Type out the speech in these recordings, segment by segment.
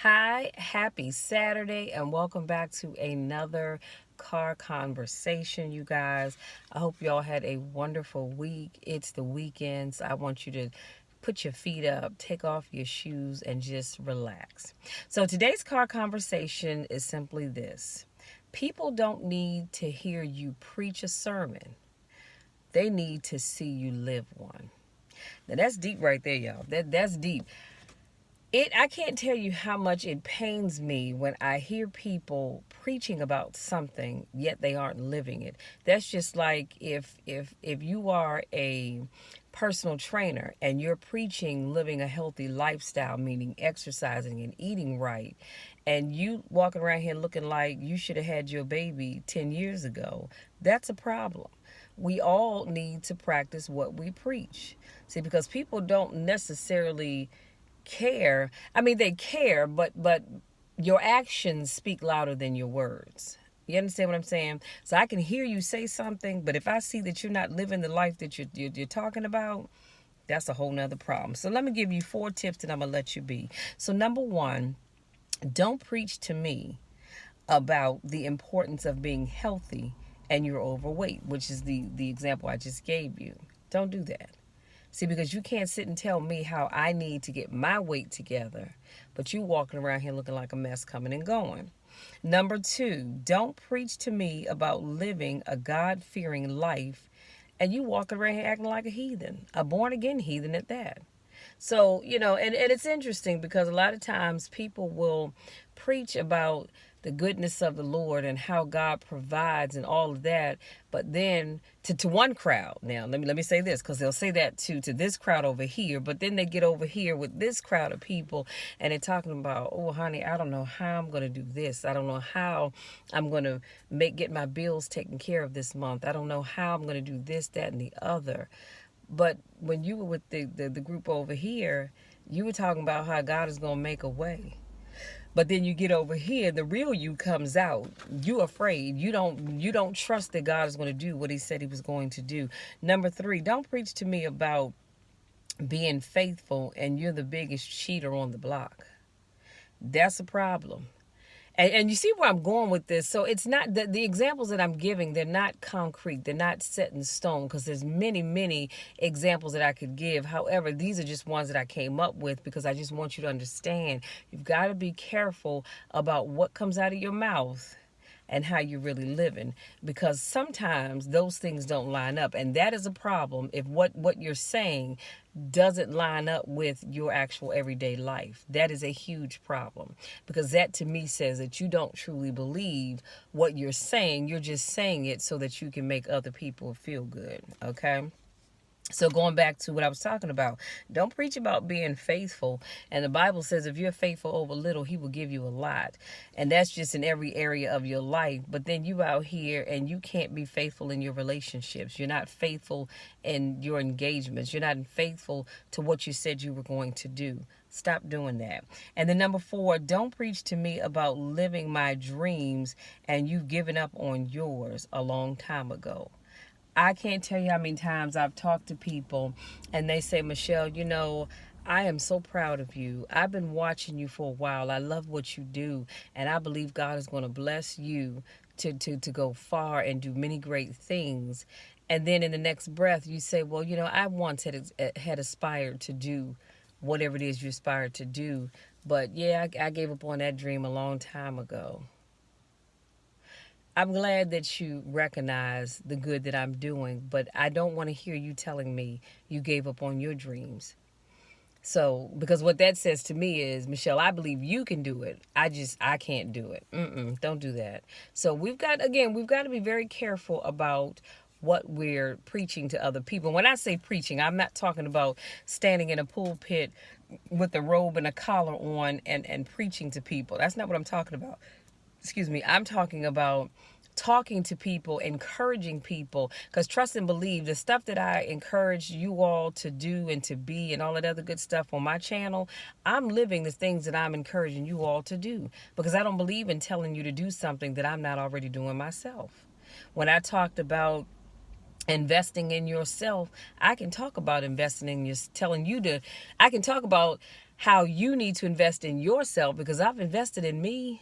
Hi, happy Saturday, and welcome back to another car conversation, you guys. I hope y'all had a wonderful week. It's the weekends. I want you to put your feet up, take off your shoes, and just relax. So, today's car conversation is simply this: people don't need to hear you preach a sermon, they need to see you live one. Now, that's deep right there, y'all. That's deep. I can't tell you how much it pains me when I hear people preaching about something yet they aren't living it. That's just like if you are a personal trainer and you're preaching living a healthy lifestyle, meaning exercising and eating right, and you walking around here looking like you should have had your baby 10 years ago, that's a problem. We all need to practice what we preach. See, because people don't necessarily care. I mean, they care, but your actions speak louder than your words. You understand what I'm saying? So I can hear you say something, but if I see that you're not living the life that you're talking about, that's a whole nother problem. So let me give you 4 tips that I'm gonna let you be. So number one, don't preach to me about the importance of being healthy and you're overweight, which is the example I just gave you. Don't do that. See, because you can't sit and tell me how I need to get my weight together, but you walking around here looking like a mess coming and going. Number two, don't preach to me about living a God-fearing life and you walking around here acting like a heathen, a born-again heathen at that. So, and it's interesting because a lot of times people will preach about the goodness of the Lord and how God provides and all of that, but then to one crowd. Now, let me say this, because they'll say that to this crowd over here, but then they get over here with this crowd of people and they're talking about, oh honey, I don't know how I'm going to do this. I don't know how I'm going to get my bills taken care of this month. I don't know how I'm going to do this, that, and the other. But when you were with the group over here, you were talking about how God is going to make a way. But then you get over here, the real you comes out. You afraid. You don't trust that God is going to do what he said he was going to do. Number three, don't preach to me about being faithful and you're the biggest cheater on the block. That's a problem. And you see where I'm going with this. So it's not the examples that I'm giving, they're not concrete. They're not set in stone because there's many examples that I could give. However, these are just ones that I came up with because I just want you to understand you've got to be careful about what comes out of your mouth and how you're really living, because sometimes those things don't line up, and that is a problem if what you're saying doesn't line up with your actual everyday life. That is a huge problem, because that to me says that you don't truly believe what you're saying. You're just saying it so that you can make other people feel good. Okay. So going back to what I was talking about, don't preach about being faithful. And the Bible says if you're faithful over little, he will give you a lot. And that's just in every area of your life. But then you out here and you can't be faithful in your relationships. You're not faithful in your engagements. You're not faithful to what you said you were going to do. Stop doing that. And then number four, don't preach to me about living my dreams and you've given up on yours a long time ago. I can't tell you how many times I've talked to people and they say, Michelle, I am so proud of you. I've been watching you for a while. I love what you do. And I believe God is going to bless you to go far and do many great things. And then in the next breath, you say, well, I once had aspired to do whatever it is you aspired to do. But yeah, I gave up on that dream a long time ago. I'm glad that you recognize the good that I'm doing, but I don't want to hear you telling me you gave up on your dreams. So, because what that says to me is, Michelle, I believe you can do it. I can't do it. Don't do that. So we've got to be very careful about what we're preaching to other people. When I say preaching, I'm not talking about standing in a pulpit with a robe and a collar on and preaching to people. That's not what I'm talking about. Excuse me. I'm talking about talking to people, encouraging people, because trust and believe, the stuff that I encourage you all to do and to be and all that other good stuff on my channel, I'm living the things that I'm encouraging you all to do, because I don't believe in telling you to do something that I'm not already doing myself. When I talked about investing in yourself, I can talk about investing in your, telling you to, I can talk about how you need to invest in yourself, because I've invested in me,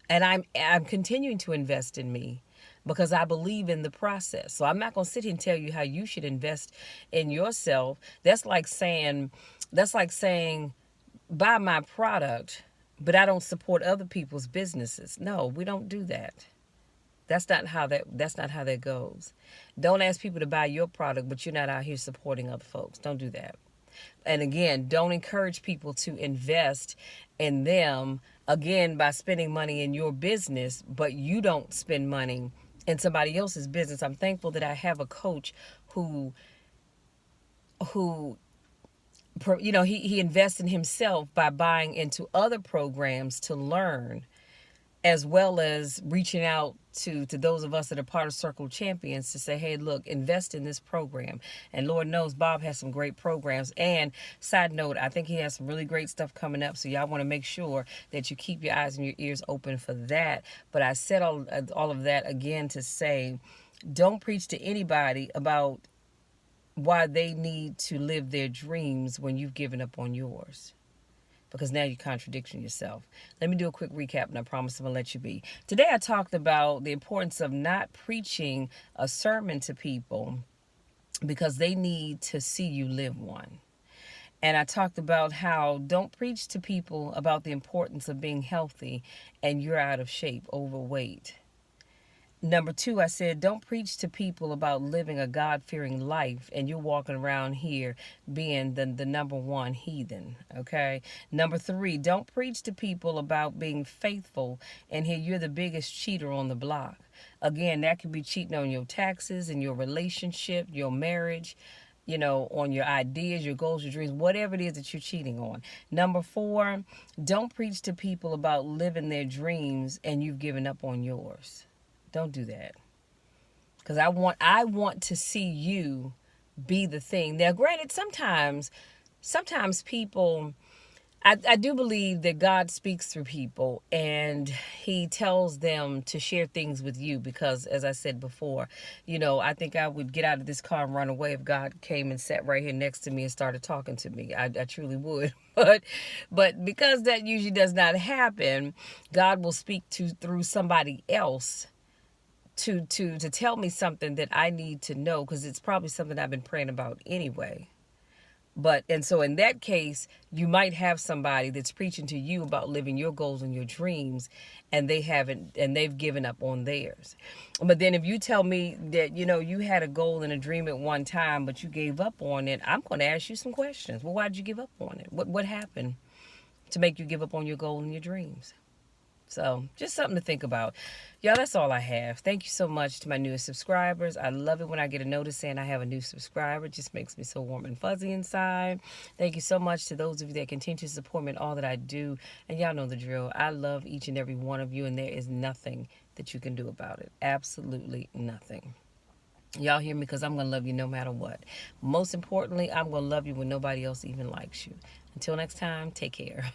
and I'm continuing to invest in me because I believe in the process. So I'm not going to sit here and tell you how you should invest in yourself. That's like saying buy my product, but I don't support other people's businesses. No, we don't do that. That's not how that goes. Don't ask people to buy your product, but you're not out here supporting other folks. Don't do that. And again, don't encourage people to invest in them again by spending money in your business, but you don't spend money in somebody else's business. I'm thankful that I have a coach who he invests in himself by buying into other programs to learn, as well as reaching out to those of us that are part of Circle of Champions to say, hey, look, invest in this program. And Lord knows Bob has some great programs. And side note, I think he has some really great stuff coming up. So y'all want to make sure that you keep your eyes and your ears open for that. But I said all of that again to say, don't preach to anybody about why they need to live their dreams when you've given up on yours, because now you're contradicting yourself. Let me do a quick recap, and I promise I'm going to let you be. Today I talked about the importance of not preaching a sermon to people because they need to see you live one. And I talked about how don't preach to people about the importance of being healthy and you're out of shape, overweight. Number 2, I said, don't preach to people about living a God-fearing life and you're walking around here being the number one heathen, okay? Number 3, don't preach to people about being faithful and here you're the biggest cheater on the block. Again, that could be cheating on your taxes and your relationship, your marriage, on your ideas, your goals, your dreams, whatever it is that you're cheating on. Number 4, don't preach to people about living their dreams and you've given up on yours. Don't do that. Because I want to see you be the thing. Now, granted, sometimes people, I do believe that God speaks through people and he tells them to share things with you because, as I said before, I think I would get out of this car and run away if God came and sat right here next to me and started talking to me. I truly would. But because that usually does not happen, God will speak through somebody else to tell me something that I need to know, because it's probably something I've been praying about anyway. And so in that case, you might have somebody that's preaching to you about living your goals and your dreams, and they've given up on theirs. But then if you tell me that, you had a goal and a dream at one time, but you gave up on it, I'm going to ask you some questions. Well, why did you give up on it? What happened to make you give up on your goal and your dreams? So just something to think about. Y'all, that's all I have. Thank you so much to my newest subscribers. I love it when I get a notice saying I have a new subscriber. It just makes me so warm and fuzzy inside. Thank you so much to those of you that continue to support me in all that I do. And y'all know the drill. I love each and every one of you, and there is nothing that you can do about it. Absolutely nothing. Y'all hear me? Because I'm going to love you no matter what. Most importantly, I'm going to love you when nobody else even likes you. Until next time, take care.